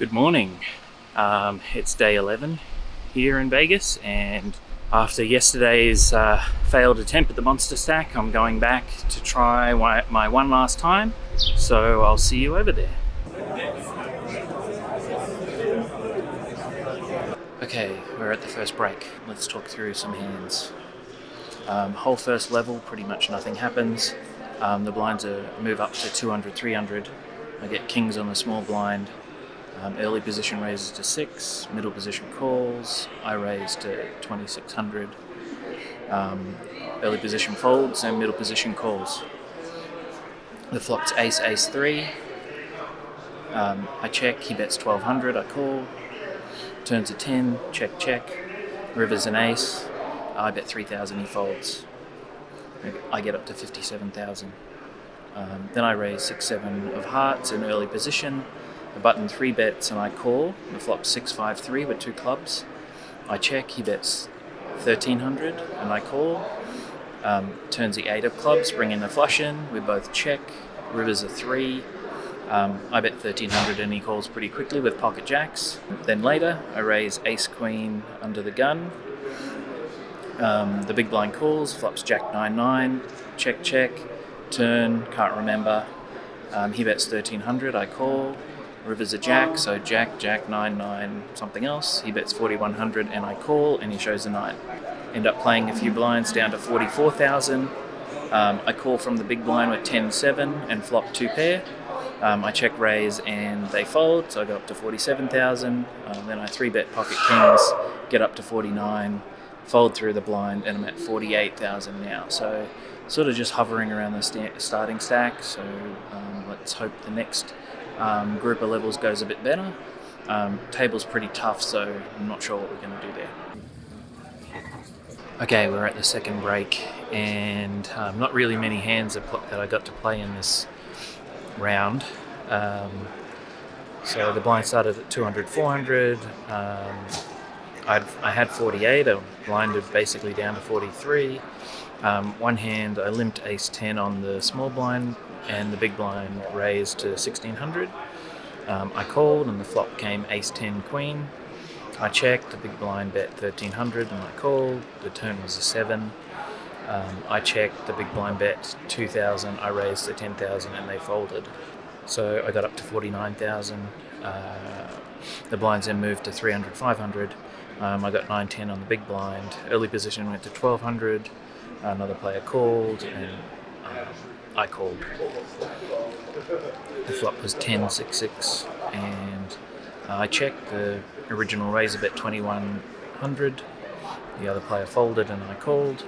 Good morning. It's day 11 here in Vegas, and after yesterday's failed attempt at the monster stack, I'm going back to try my one last time, so I'll see you over there. Okay, we're at the first break. Let's talk through some hands. Whole first level, pretty much nothing happens. The blinds move up to 200, 300. I get kings on the small blind. Early position raises to 6, middle position calls, I raise to 2600. Early position folds and middle position calls. The flop's ace, ace 3. I check, he bets 1200, I call. Turns a 10, check, check. River's an ace, I bet 3000, he folds. I get up to 57,000. Then I raise 6, 7 of hearts in early position. The button 3 bets and I call. The flop 6, 5, 3 with 2 clubs. I check, he bets 1300 and I call. Turns the 8 of clubs, bring in the flush in. We both check. River's a 3. I bet 1300 and he calls pretty quickly with pocket jacks. Then later, I raise ace queen under the gun. The big blind calls, flops jack 9, 9. Check, check. Turn, can't remember. He bets 1300, I call. River's a jack, so jack, jack, 9, 9, something else. He bets 4100 and I call, and he shows a 9. End up playing a few blinds down to 44,000. I call from the big blind with 10, 7 and flop 2 pair. I check raise and they fold, so I go up to 47,000. Then I 3-bet pocket kings, get up to 49, fold through the blind, and I'm at 48,000 now. So sort of just hovering around the starting stack. So let's hope the next group of levels goes a bit better. Table's pretty tough, so I'm not sure what we're going to do there. Okay, we're at the second break, and not really many hands that I got to play in this round. So the blind started at 200, 400. I had 48. I blinded basically down to 43. One hand, I limped ace 10 on the small blind, and the big blind raised to 1600. I called, and the flop came ace 10 queen. I checked, the big blind bet 1300 and I called. The turn was a 7. I checked, the big blind bet 2000, I raised to 10,000 and they folded. So I got up to 49,000. The blinds then moved to 300, 500. I got 9, 10 on the big blind. Early position went to 1200. Another player called and I called. The flop was 10, 6, 6 and I checked. The original raiser bet 2100. The other player folded and I called.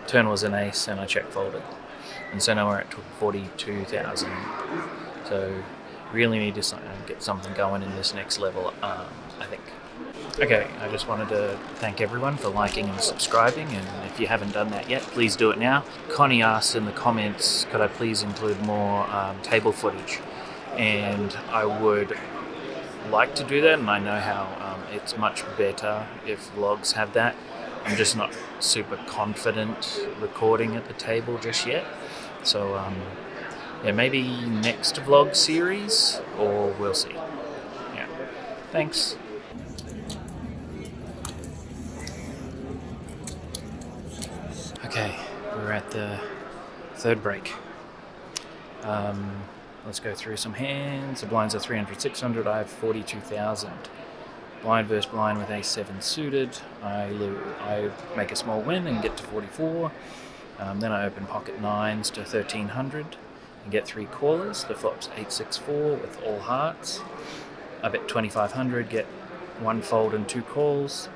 Turn was an ace and I check folded. And so now we're at 42,000. So really need to get something going in this next level, I think. Okay, I just wanted to thank everyone for liking and subscribing, and if you haven't done that yet, please do it now. Connie asked in the comments, could I please include more table footage? And I would like to do that, and I know how it's much better if vlogs have that. I'm just not super confident recording at the table just yet. So maybe next vlog series, or we'll see. Yeah, thanks. Okay, we're at the third break. Let's go through some hands. The blinds are 300, 600. I have 42,000. Blind versus blind with ace 7 suited. I make a small win and get to 44. Then I open pocket 9s to 1300 and get 3 callers. The flop's 8, 6, 4 with all hearts. I bet 2500, get 1 fold and 2 calls.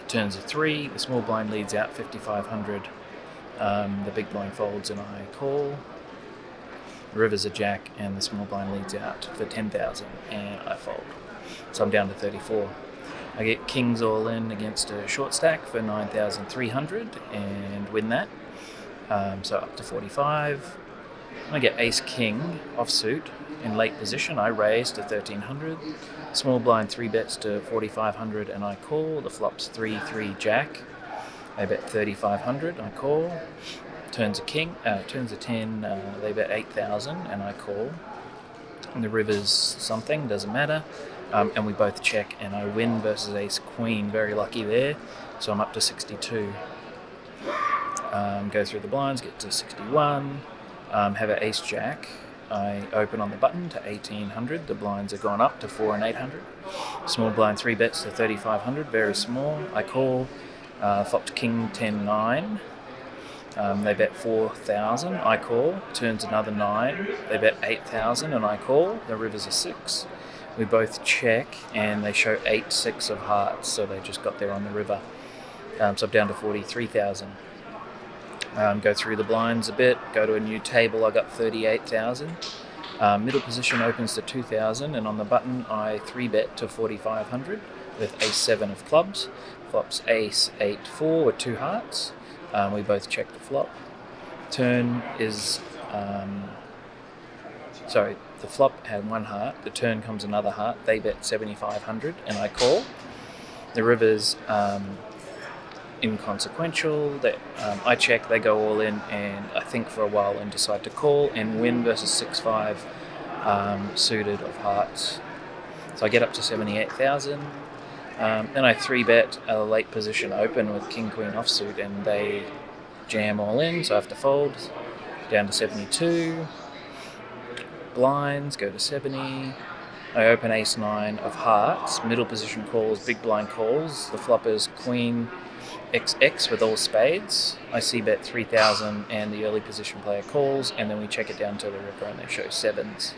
Turns a 3. The small blind leads out 5500. The big blind folds and I call. The river's a jack and the small blind leads out for 10,000 and I fold. So I'm down to 34. I get kings all in against a short stack for 9,300 and win that. So up to 45. I get ace king offsuit in late position. I raise to 1300. Small blind 3 bets to 4,500 and I call. The flop's 3, 3 jack. I bet 3,500. I call. Turns a 10. They bet 8,000 and I call. and the river's something, doesn't matter. And we both check, and I win versus ace queen, very lucky there, so I'm up to 62. Go through the blinds, get to 61, have an ace jack. I open on the button to 1800, the blinds are gone up to 4 and 800. Small blind 3 bets to 3500, very small. I call, flopped king 10-9. They bet 4,000, I call, turns another 9, they bet 8,000 and I call, the river's a 6. We both check and they show 8-6 of hearts, so they just got there on the river. So I'm down to 43,000. Go through the blinds a bit, go to a new table, I got 38,000. Middle position opens to 2,000 and on the button I 3-bet to 4,500 with ace-7 of clubs. Flops ace-8-4 with 2 hearts. We both check the flop. Turn is... the flop had 1 heart, the turn comes another heart, they bet 7,500 and I call. The river's inconsequential, I check, they go all in, and I think for a while and decide to call and win versus 6-5 suited of hearts. So I get up to 78,000. Then I 3-bet a late position open with king queen offsuit and they jam all in, so I have to fold down to 72. Blinds go to 70. I open ace-9 of hearts, middle position calls, big blind calls. The flop is queen XX with all spades. I c-bet 3,000 and the early position player calls, and then we check it down to the river and they show 7s.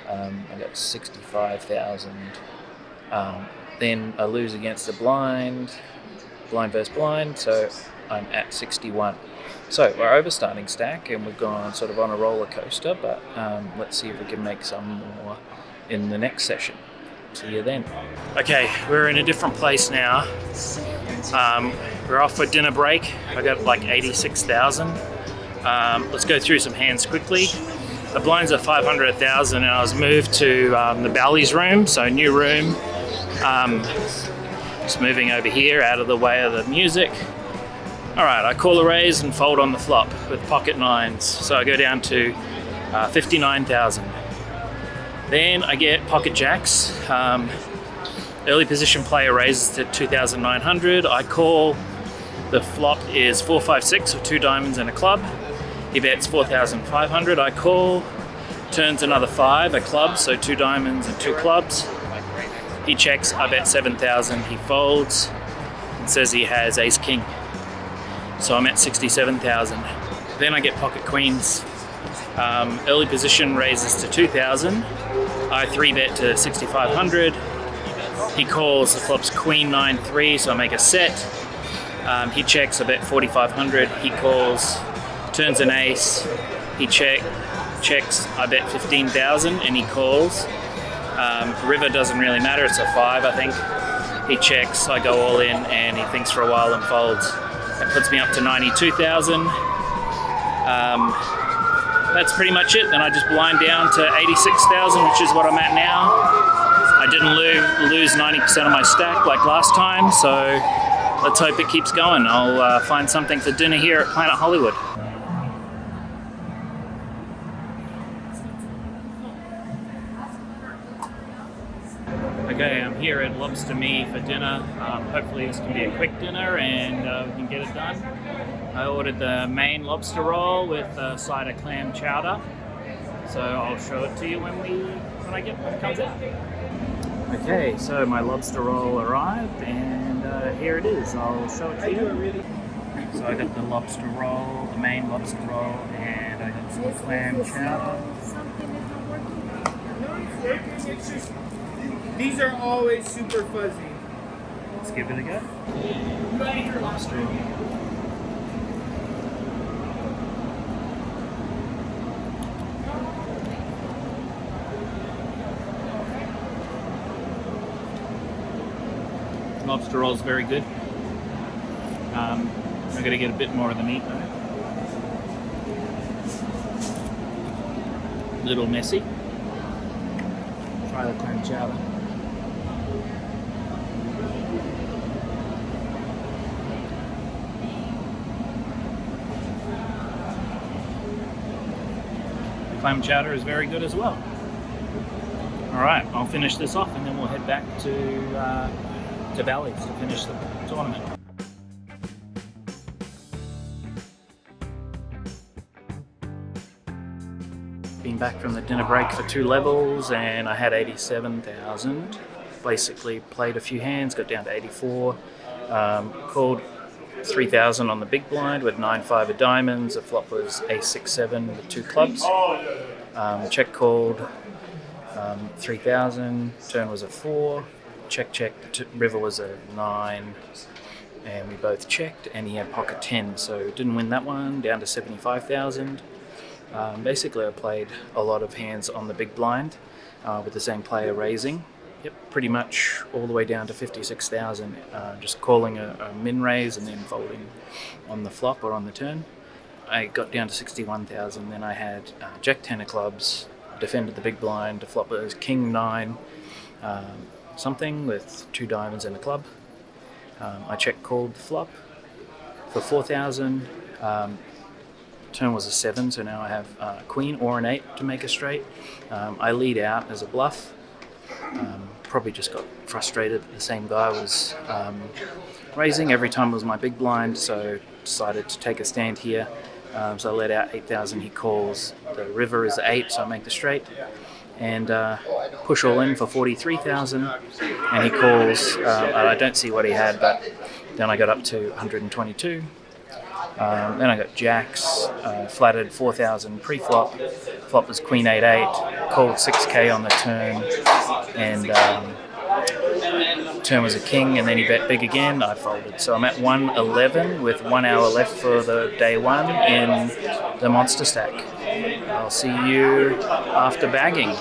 I got 65,000. Then I lose against the blind versus blind, so I'm at 61. So we're over starting stack and we've gone sort of on a roller coaster, but let's see if we can make some more in the next session. See you then. Okay, we're in a different place now. We're off for dinner break. I got like 86,000. Let's go through some hands quickly. The blinds are 500, 1,000, and I was moved to the Bally's room, so new room. Just moving over here out of the way of the music. Alright, I call a raise and fold on the flop with pocket 9s, so I go down to 59,000. Then I get pocket jacks. Early position player raises to 2,900. I call. The flop is 4-5-6 with 2 diamonds and a club. He bets 4,500. I call. Turns another 5, a club, so 2 diamonds and 2 clubs. He checks. I bet 7,000. He folds and says he has ace king. So I'm at 67,000. Then I get pocket queens. Early position raises to 2,000. I 3-bet to 6,500. He calls, the flop's queen 9-3, so I make a set. He checks, I bet 4,500. He calls, turns an ace. He checks, I bet 15,000, and he calls. River doesn't really matter, it's a 5, I think. He checks, I go all in, and he thinks for a while and folds. That puts me up to 92,000. That's pretty much it. Then I just blind down to 86,000, which is what I'm at now. I didn't lose 90% of my stack like last time, so let's hope it keeps going. I'll find something for dinner here at Planet Hollywood. Okay, I'm here at Lobster Me for dinner. Hopefully this can be a quick dinner and we can get it done. I ordered the main lobster roll with a side of clam chowder, so I'll show it to you when it comes out. Okay, so my lobster roll arrived and here it is. I'll show it to you. So I got the lobster roll, the main lobster roll, and I got some clam chowder. These are always super fuzzy. Let's give it a go. Lobster roll. Lobster roll is very good. I'm going to get a bit more of the meat though. A little messy. Try the clam chowder. The clam chowder is very good as well. Alright, I'll finish this off and then we'll head back to Bally's to finish the tournament. Been back from the dinner break for 2 levels and I had 87,000. Basically played a few hands, got down to 84. Called 3,000 on the big blind with 9-5 of diamonds. The flop was ace-6-7 with 2 clubs. Check called 3,000. Turn was a 4. Check. The river was a 9. And we both checked, and he had pocket 10, so didn't win that one. Down to 75,000. Basically, I played a lot of hands on the big blind with the same player raising. Yep, pretty much all the way down to 56,000, just calling a min raise and then folding on the flop or on the turn. I got down to 61,000, then I had Jack 10 of clubs, defended the big blind. The flop was King 9 something with 2 diamonds and a club. I check called the flop for 4,000. Turn was a 7, so now I have queen or an 8 to make a straight. I lead out as a bluff. Probably just got frustrated. The same guy was raising every time was my big blind, so decided to take a stand here. So I let out 8,000. He calls. The river is 8, so I make the straight and push all in for 43,000. And he calls. I don't see what he had, but then I got up to 122. Then I got jacks, flatted 4,000 pre-flop. Flop was queen 8-8, called 6k on the turn, and turn was a king, and then he bet big again. I folded. So I'm at 111 with 1 hour left for the day 1 in the monster stack. I'll see you after bagging.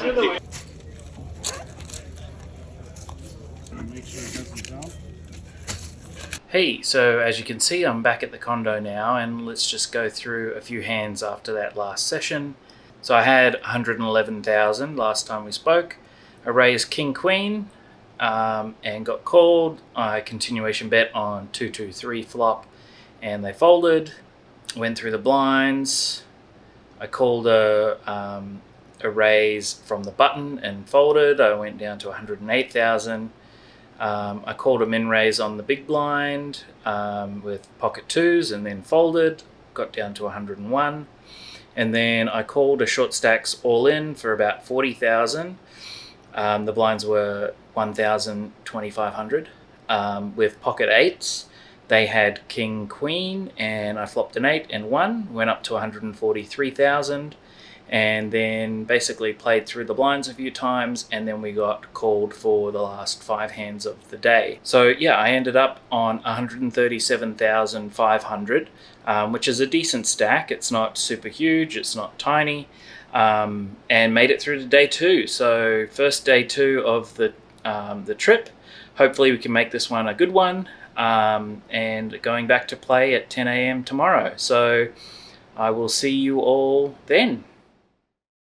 Hey, so as you can see, I'm back at the condo now, and let's just go through a few hands after that last session. So I had 111,000 last time we spoke. I raised King Queen and got called. I continuation bet on 2-2-3 flop, and they folded. Went through the blinds. I called a raise from the button and folded. I went down to 108,000. I called a min raise on the big blind with pocket 2s and then folded, got down to 101. And then I called a short stacks all in for about 40,000. The blinds were 1,000, 2,500 with pocket 8s. They had king, queen, and I flopped an 8 and 1, went up to 143,000. And then basically played through the blinds a few times, and then we got called for the last 5 hands of the day. So yeah, I ended up on 137,500, which is a decent stack. It's not super huge, it's not tiny, and made it through to day 2. So first day 2 of the trip. Hopefully we can make this one a good one, and going back to play at 10 a.m. tomorrow. So I will see you all then.